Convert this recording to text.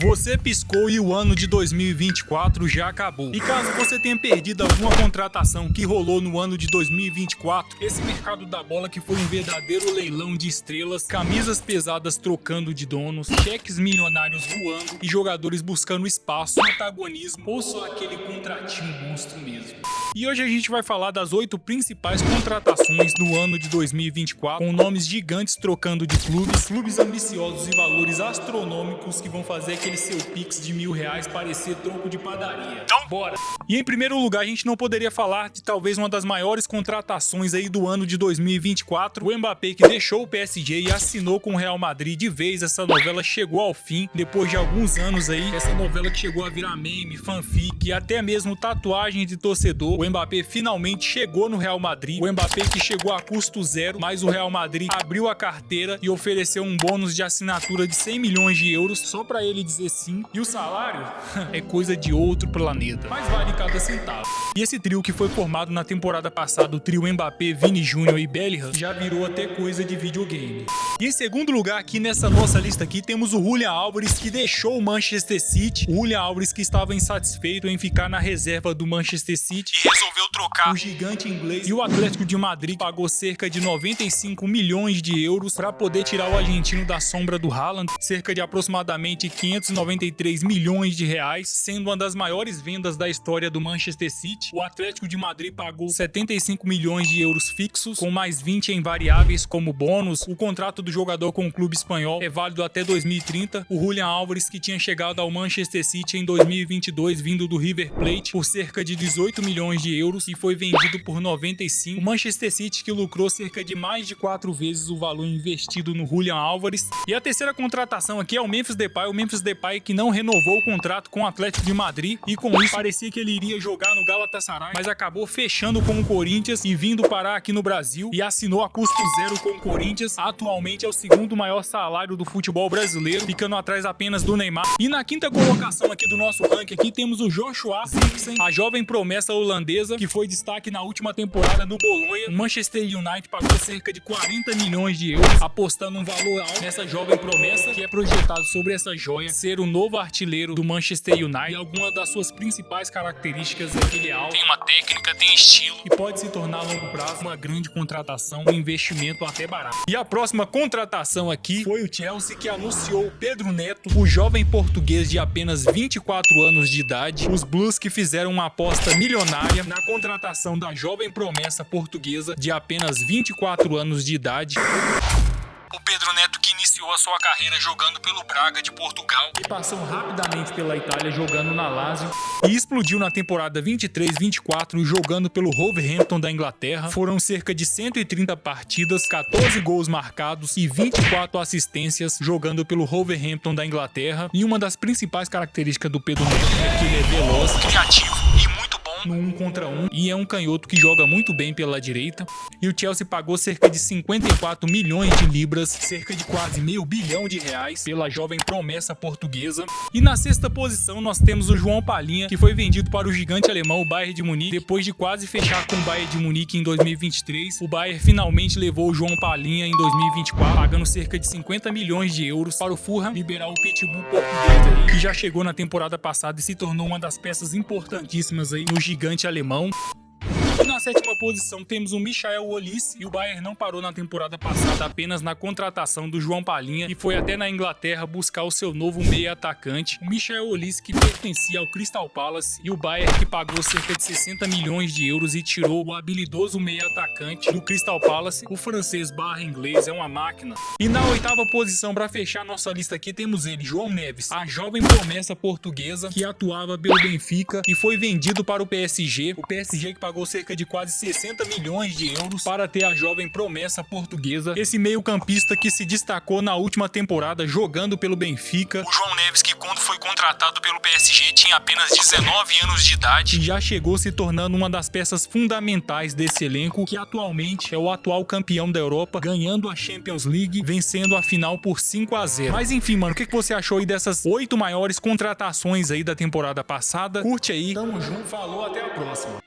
Você piscou e o ano de 2024 já acabou. E caso você tenha perdido alguma contratação que rolou no ano de 2024, esse mercado da bola que foi um verdadeiro leilão de estrelas, camisas pesadas trocando de donos, cheques milionários voando e jogadores buscando espaço, protagonismo ou só aquele contratinho monstro mesmo. E hoje a gente vai falar das 8 principais contratações do ano de 2024, com nomes gigantes trocando de clubes ambiciosos e valores astronômicos que vão fazer aquele seu Pix de R$1.000 parecer troco de padaria. Então bora! E em primeiro lugar, a gente não poderia falar de talvez uma das maiores contratações aí do ano de 2024, o Mbappé, que deixou o PSG e assinou com o Real Madrid de vez. Essa novela chegou ao fim, depois de alguns anos aí, essa novela que chegou a virar meme, fanfic e até mesmo tatuagem de torcedor. O Mbappé finalmente chegou no Real Madrid, o Mbappé que chegou a custo zero, mas o Real Madrid abriu a carteira e ofereceu um bônus de assinatura de 100 milhões de euros só pra ele dizer sim. E o salário é coisa de outro planeta, mas vale cada centavo. E esse trio que foi formado na temporada passada, o trio Mbappé, Vini Júnior e Bellingham, já virou até coisa de videogame. E em segundo lugar aqui nessa nossa lista aqui temos o Julian Álvares, que deixou o Manchester City. O Julian Álvares que estava insatisfeito em ficar na reserva do Manchester City e resolveu trocar o gigante inglês. E o Atlético de Madrid pagou cerca de 95 milhões de euros para poder tirar o argentino da sombra do Haaland, cerca de aproximadamente 593 milhões de reais, sendo uma das maiores vendas da história do Manchester City. O Atlético de Madrid pagou 75 milhões de euros fixos, com mais 20 em variáveis como bônus. O contrato do jogador com o clube espanhol é válido até 2030. O Julian Álvares, que tinha chegado ao Manchester City em 2022 vindo do River Plate por cerca de 18 milhões de euros e foi vendido por 95. O Manchester City que lucrou cerca de mais de 4 vezes o valor investido no Julian Álvares. E a terceira contratação aqui é o Memphis Depay. O Memphis Depay que não renovou o contrato com o Atlético de Madrid e com isso parecia que ele iria jogar no Galatasaray, mas acabou fechando com o Corinthians e vindo parar aqui no Brasil e assinou a custo zero com o Corinthians. Atualmente é o segundo maior salário do futebol brasileiro, ficando atrás apenas do Neymar. E na quinta colocação aqui do nosso ranking aqui temos o Joshua Zirkzee, a jovem promessa holandesa que foi destaque na última temporada no Bolonha. O Manchester United pagou cerca de 40 milhões de euros, apostando um valor alto nessa jovem promessa, que é projetado sobre essa joia ser o novo artilheiro do Manchester United. E alguma das suas principais características é que ele é alto, tem uma técnica, tem estilo e pode se tornar a longo prazo uma grande contratação, um investimento até barato. E a próxima contratação aqui foi o Chelsea, que anunciou o Pedro Neto, o jovem português de apenas 24 anos de idade. Os Blues que fizeram uma aposta milionária na contratação da jovem promessa portuguesa de apenas 24 anos de idade. O Pedro Neto que iniciou a sua carreira jogando pelo Braga de Portugal e passou rapidamente pela Itália jogando na Lazio e explodiu na temporada 23-24 jogando pelo Wolverhampton da Inglaterra. Foram cerca de 130 partidas, 14 gols marcados e 24 assistências jogando pelo Wolverhampton da Inglaterra. E uma das principais características do Pedro Neto é que ele é veloz, criativo e muito bom no 1 contra 1 e é um canhoto que joga muito bem pela direita. E o Chelsea pagou cerca de 54 milhões de libras, cerca de quase meio bilhão de reais pela jovem promessa portuguesa. E na sexta posição nós temos o João Palhinha, que foi vendido para o gigante alemão, o Bayern de Munique. Depois de quase fechar com o Bayern de Munique em 2023, o Bayern finalmente levou o João Palhinha em 2024, pagando cerca de 50 milhões de euros para o Fulham liberar o pitbull português aí, que já chegou na temporada passada e se tornou uma das peças importantíssimas aí no gigante alemão. E na sétima posição temos o Michael Olise, e o Bayern não parou na temporada passada apenas na contratação do João Palhinha e foi até na Inglaterra buscar o seu novo meia atacante, o Michael Olise, que pertencia ao Crystal Palace, e o Bayern que pagou cerca de 60 milhões de euros e tirou o habilidoso meia atacante do Crystal Palace. O francês barra inglês é uma máquina. E na oitava posição, para fechar nossa lista aqui, temos ele, João Neves, a jovem promessa portuguesa que atuava pelo Benfica e foi vendido para o PSG. O PSG que pagou cerca de quase 60 milhões de euros para ter a jovem promessa portuguesa, esse meio-campista que se destacou na última temporada jogando pelo Benfica. O João Neves, que quando foi contratado pelo PSG tinha apenas 19 anos de idade e já chegou se tornando uma das peças fundamentais desse elenco, que atualmente é o atual campeão da Europa, ganhando a Champions League, vencendo a final por 5-0. Mas enfim, mano, o que você achou aí dessas 8 maiores contratações aí da temporada passada? Curte aí, tamo junto, falou, até a próxima.